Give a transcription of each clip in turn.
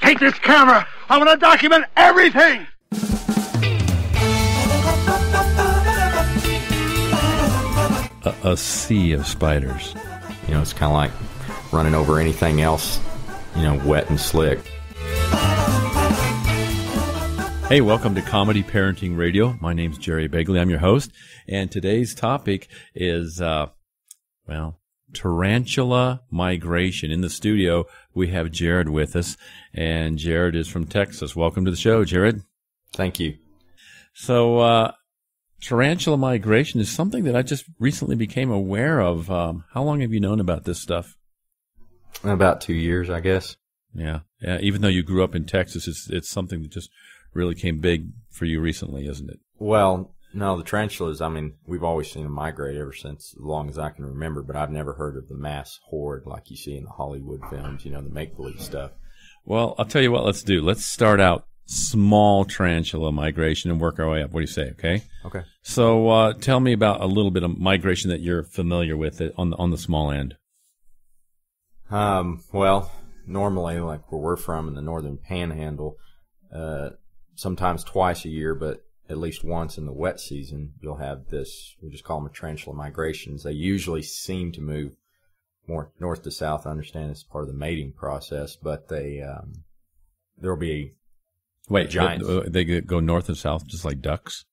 Take this camera. I want to document everything. A sea of spiders. You know, it's kind of like running over anything else, you know, wet and slick. Hey, welcome to Comedy Parenting Radio. My name's Jerry Begley. I'm your host. And today's topic is, Tarantula Migration. In the studio, we have Jared with us. And Jared is from Texas. Welcome to the show, Jared. Thank you. So, Tarantula Migration is something that I just recently became aware of. How long have you known about this stuff? About 2 years, I guess. Yeah. Even though you grew up in Texas, it's something that just really came big for you recently, isn't it? Well, no, the tarantulas, I mean, we've always seen them migrate ever since as long as I can remember, but I've never heard of the mass horde like you see in the Hollywood films, you know, the make-believe stuff. Well, I'll tell you what let's do. Let's start out small tarantula migration and work our way up. What do you say, okay? Okay. So tell me about a little bit of migration that you're familiar with on the small end. Well, normally, like where we're from in the northern panhandle, sometimes twice a year, but at least once in the wet season, you'll have this, we just call them tarantula migrations. They usually seem to move more north to south. I understand it's part of the mating process, but there'll be giants. They go north and south just like ducks?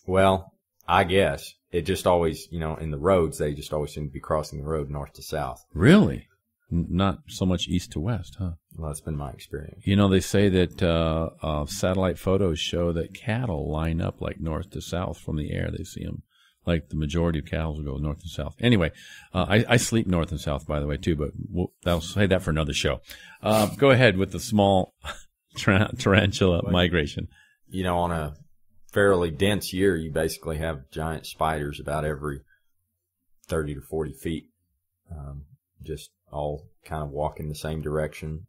Well, I guess. It just always, you know, in the roads, they just always seem to be crossing the road north to south. Really? Not so much east to west, huh? Well, that's been my experience. You know, they say that satellite photos show that cattle line up like north to south from the air. They see them. Like the majority of cattle will go north and south. Anyway, I sleep north and south, by the way, too, but I'll say that for another show. Go ahead with the small tarantula migration. You know, on a fairly dense year, you basically have giant spiders about every 30 to 40 feet, just all kind of walk in the same direction.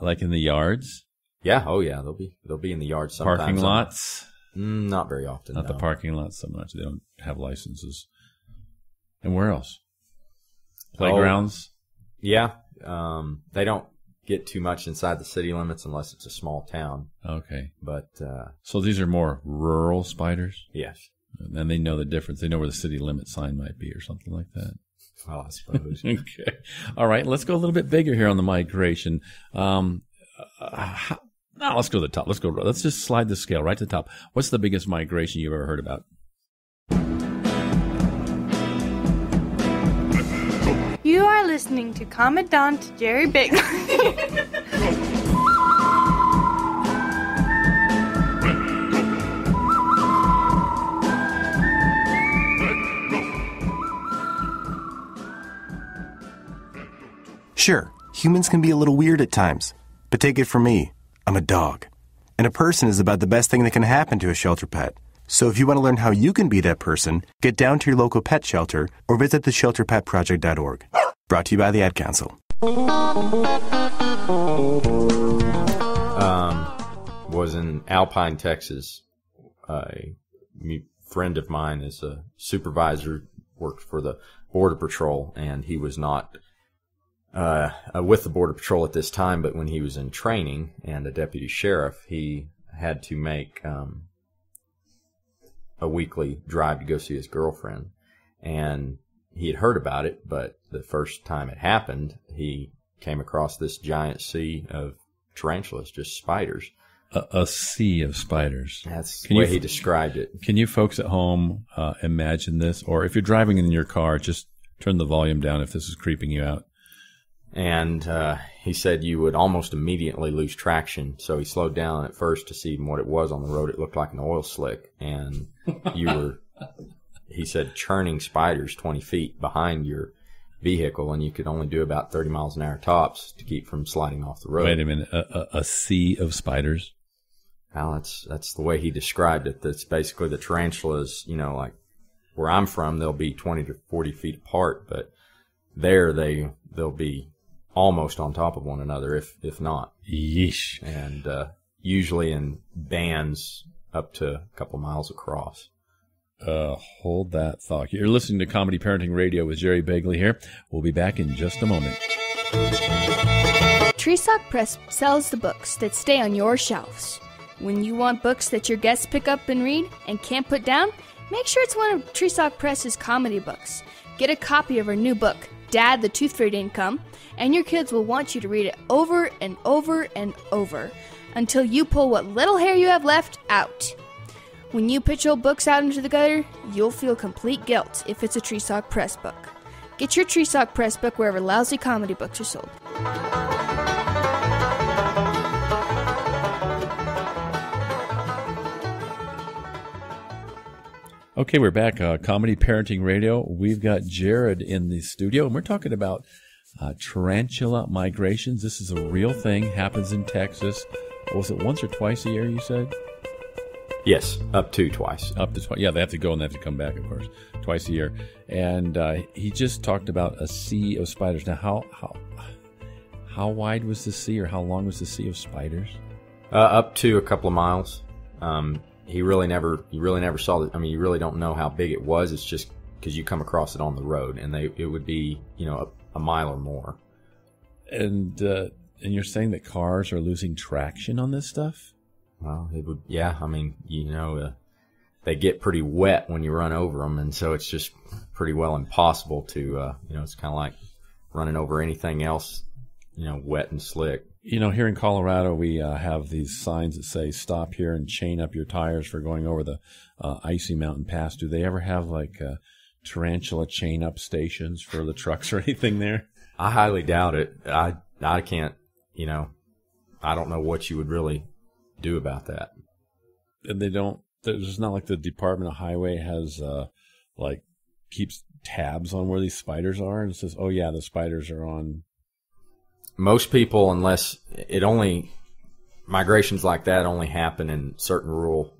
Like in the yards? Yeah, oh yeah, they'll be in the yards sometimes. Parking lots? Not very often. Not no. the parking lots so much. They don't have licenses. And where else? Playgrounds? Yeah. They don't get too much inside the city limits unless it's a small town. Okay. But so these are more rural spiders? Yes. And they know the difference. They know where the city limit sign might be or something like that. Well, I suppose. Okay. All right. Let's go a little bit bigger here on the migration. Now let's go to the top. Let's just slide the scale right to the top. What's the biggest migration you've ever heard about? You are listening to Commandant Jerry Begley. Sure, humans can be a little weird at times, but take it from me, I'm a dog. And a person is about the best thing that can happen to a shelter pet. So if you want to learn how you can be that person, get down to your local pet shelter or visit theshelterpetproject.org. Brought to you by the Ad Council. Was in Alpine, Texas. A friend of mine is a supervisor, worked for the Border Patrol, and he was not with the Border Patrol at this time, but when he was in training and a deputy sheriff, he had to make a weekly drive to go see his girlfriend. And he had heard about it, but the first time it happened, he came across this giant sea of tarantulas, just spiders. A sea of spiders. That's the way he described it. Can you folks at home imagine this? Or if you're driving in your car, just turn the volume down if this is creeping you out. And he said you would almost immediately lose traction. So he slowed down at first to see what it was on the road. It looked like an oil slick. And you were, he said, churning spiders 20 feet behind your vehicle, and you could only do about 30 miles an hour tops to keep from sliding off the road. Wait a minute. A sea of spiders? Well, that's the way he described it. That's basically the tarantulas, you know, like where I'm from, they'll be 20 to 40 feet apart, but there they'll be almost on top of one another, if not. Yeesh. And usually in bands up to a couple miles across. Hold that thought. You're listening to Comedy Parenting Radio with Jerry Begley here. We'll be back in just a moment. Treesock Press sells the books that stay on your shelves. When you want books that your guests pick up and read and can't put down, make sure it's one of Treesock Press's comedy books. Get a copy of our new book, Dad, the Tooth Fairy Didn't Come, and your kids will want you to read it over and over and over until you pull what little hair you have left out. When you pitch old books out into the gutter, you'll feel complete guilt if it's a Treesock Press book. Get your Treesock Press book wherever lousy comedy books are sold. Okay, we're back. Comedy Parenting Radio. We've got Jared in the studio, and we're talking about tarantula migrations. This is a real thing. Happens in Texas. Was it once or twice a year, you said? Yes, up to twice. Up to twice. Yeah, they have to go and they have to come back, of course, twice a year. And he just talked about a sea of spiders. Now, how wide was the sea, or how long was the sea of spiders? Up to a couple of miles. You really never saw it. I mean, you really don't know how big it was. It's just because you come across it on the road, and it would be, a mile or more. And you're saying that cars are losing traction on this stuff? Well, it would. Yeah, I mean, they get pretty wet when you run over them, and so it's just pretty well impossible to, it's kind of like running over anything else, wet and slick. Here in Colorado, we have these signs that say, stop here and chain up your tires for going over the icy mountain pass. Do they ever have, tarantula chain-up stations for the trucks or anything there? I highly doubt it. I can't, I don't know what you would really do about that. And there's not like the Department of Highway has, keeps tabs on where these spiders are and says, oh, yeah, the spiders are on. Most people, unless migrations like that only happen in certain rural,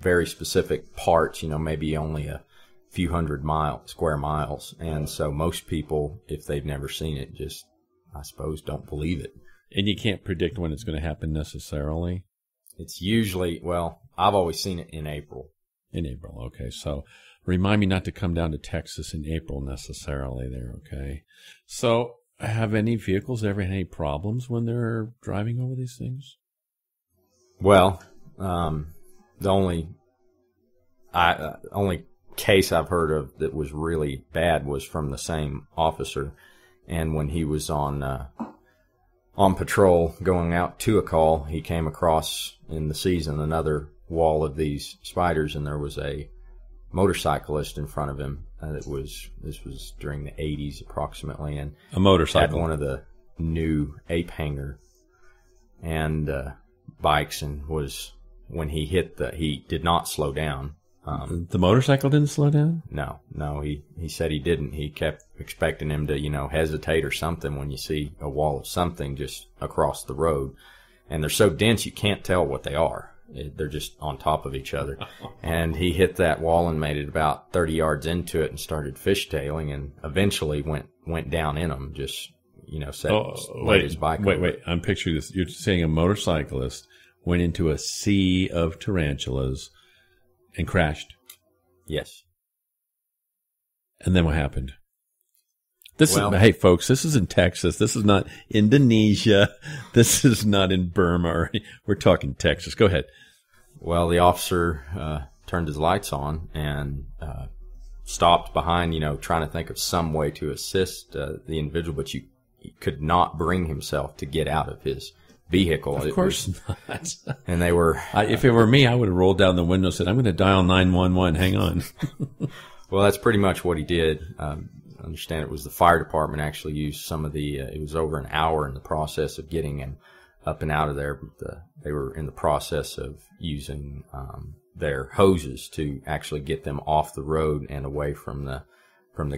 very specific parts, maybe only a few hundred square miles. And so most people, if they've never seen it, just, I suppose, don't believe it. And you can't predict when it's going to happen necessarily? It's usually, I've always seen it in April. In April, okay. So remind me not to come down to Texas in April necessarily there, okay? So have any vehicles ever had any problems when they're driving over these things? Well, the only case I've heard of that was really bad was from the same officer, and when he was on patrol going out to a call, he came across in the season another wall of these spiders, and there was a motorcyclist in front of him. This was during the 80s approximately, and a motorcycle had one of the new ape hanger and bikes, and was when he hit he did not slow down. The motorcycle didn't slow down? No, he said he didn't. He kept expecting him to, hesitate or something when you see a wall of something just across the road. And they're so dense you can't tell what they are. They're just on top of each other. And he hit that wall and made it about 30 yards into it and started fishtailing, and eventually went down in them, just, laid his bike over. Wait. I'm picturing this. You're saying a motorcyclist went into a sea of tarantulas and crashed? Yes. And then what happened? Hey, folks, this is in Texas. This is not Indonesia. This is not in Burma. We're talking Texas. Go ahead. Well, the officer turned his lights on and stopped behind, trying to think of some way to assist the individual, but he could not bring himself to get out of his vehicle. Of course not. And they were... if it were me, I would have rolled down the window and said, I'm going to dial 911. Hang on. Well, that's pretty much what he did. I understand it was the fire department actually used some of the, it was over an hour in the process of getting him up and out of there. But they were in the process of using their hoses to actually get them off the road and away from the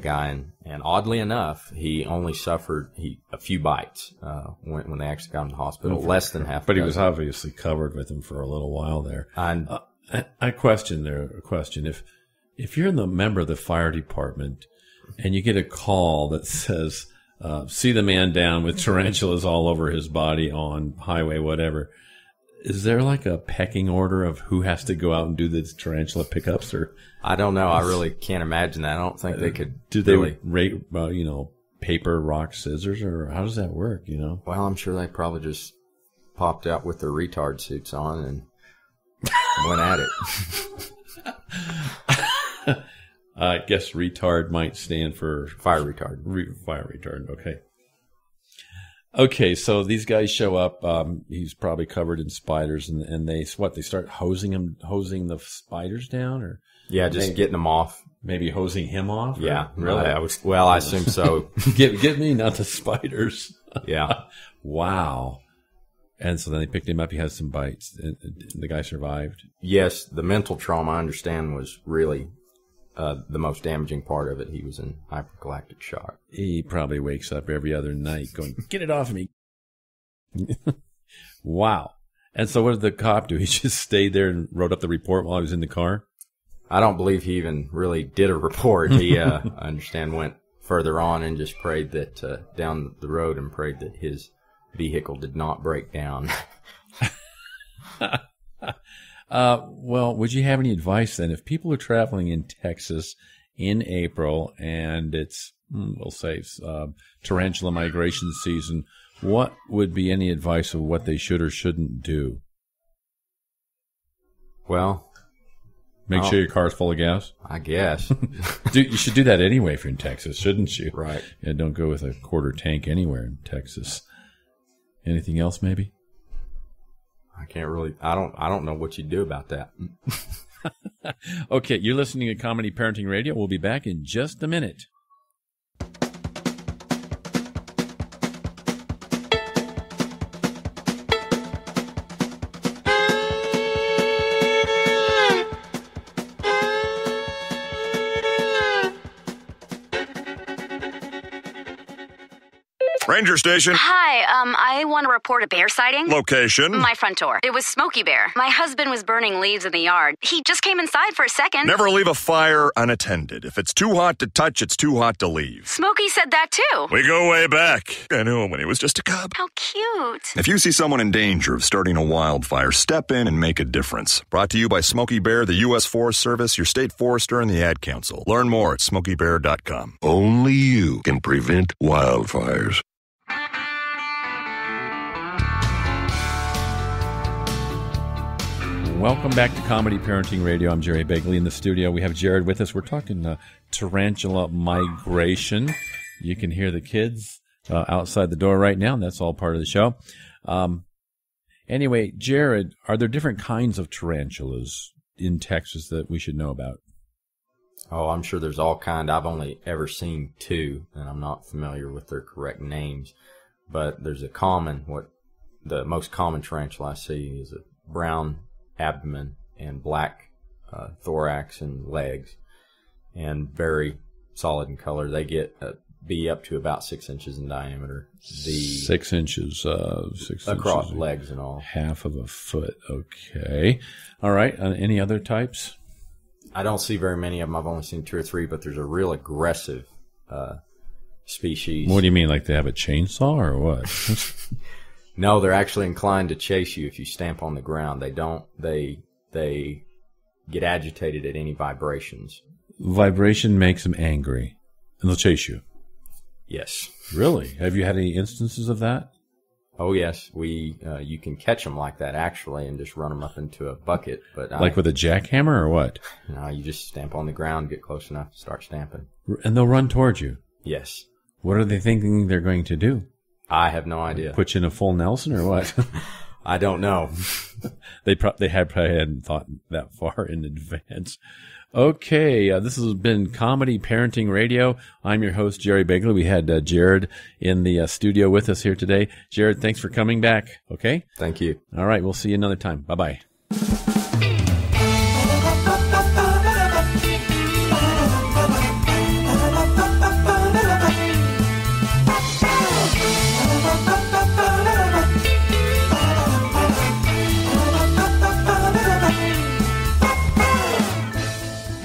guy. And oddly enough, he only suffered a few bites when they actually got him to the hospital, less than half. But he was obviously covered with them for a little while there. I question a question. If you're the member of the fire department and you get a call that says, see the man down with tarantulas all over his body on highway, whatever, is there like a pecking order of who has to go out and do the tarantula pickups? Or I don't know. I really can't imagine that. I don't think they could. Do they rate, paper, rock, scissors, or how does that work, you know? Well, I'm sure they probably just popped out with their retard suits on and went at it. I guess retard might stand for... Fire retard. Fire retard, okay. Okay, so these guys show up. He's probably covered in spiders, and they start hosing the spiders down, or yeah, just getting them off. Maybe hosing him off. Yeah, really. I assume so. Get me, not the spiders. Yeah. Wow. And so then they picked him up. He has some bites. And the guy survived. Yes, the mental trauma, I understand, was really the most damaging part of it. He was in hypergalactic shock. He probably wakes up every other night going, "Get it off of me." Wow. And so what did the cop do? He just stayed there and wrote up the report while he was in the car? I don't believe he even really did a report. He, I understand, went further on and just prayed that, down the road, and prayed that his vehicle did not break down. Well, would you have any advice then? If people are traveling in Texas in April and it's, we'll say, tarantula migration season, what would be any advice of what they should or shouldn't do? Well, make sure your car's full of gas. I guess. You should do that anyway if you're in Texas, shouldn't you? Right. Yeah, don't go with a quarter tank anywhere in Texas. Anything else, maybe? I can't really. I don't know what you do about that. Okay, you're listening to Comedy Parenting Radio. We'll be back in just a minute. Ranger Station. Hi, I want to report a bear sighting. Location. My front door. It was Smokey Bear. My husband was burning leaves in the yard. He just came inside for a second. Never leave a fire unattended. If it's too hot to touch, it's too hot to leave. Smokey said that too. We go way back. I knew him when he was just a cub. How cute. If you see someone in danger of starting a wildfire, step in and make a difference. Brought to you by Smokey Bear, the U.S. Forest Service, your state forester, and the Ad Council. Learn more at SmokeyBear.com. Only you can prevent wildfires. Welcome back to Comedy Parenting Radio. I'm Jerry Begley in the studio. We have Jared with us. We're talking Tarantula Migration. You can hear the kids outside the door right now, and that's all part of the show. Anyway, Jared, are there different kinds of tarantulas in Texas that we should know about? Oh, I'm sure there's all kind. I've only ever seen two, and I'm not familiar with their correct names. But there's the most common tarantula I see is a brown abdomen and black thorax and legs, and very solid in color. They be up to about 6 inches in diameter. 6 inches, 6 across inches, legs and all. Half of a foot. Okay. All right. Any other types? I don't see very many of them. I've only seen 2 or 3, but there's a real aggressive species. What do you mean, like they have a chainsaw or what? No, they're actually inclined to chase you if you stamp on the ground. They don't. They get agitated at any vibrations. Vibration makes them angry, and they'll chase you. Yes. Really? Have you had any instances of that? Oh, yes. You can catch them like that, actually, and just run them up into a bucket. But like with a jackhammer or what? No, you just stamp on the ground, get close enough to start stamping. And they'll run towards you? Yes. What are they thinking they're going to do? I have no idea. Put you in a full Nelson or what? I don't know. They probably hadn't thought that far in advance. Okay, this has been Comedy Parenting Radio. I'm your host, Jerry Begley. We had Jared in the studio with us here today. Jared, thanks for coming back. Okay? Thank you. All right, we'll see you another time. Bye-bye.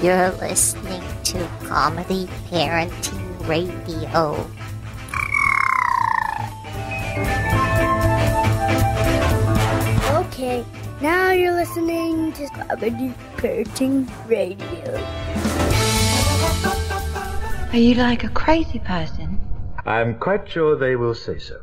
You're listening to Comedy Parenting Radio. Okay, now you're listening to Comedy Parenting Radio. Are you like a crazy person? I'm quite sure they will say so.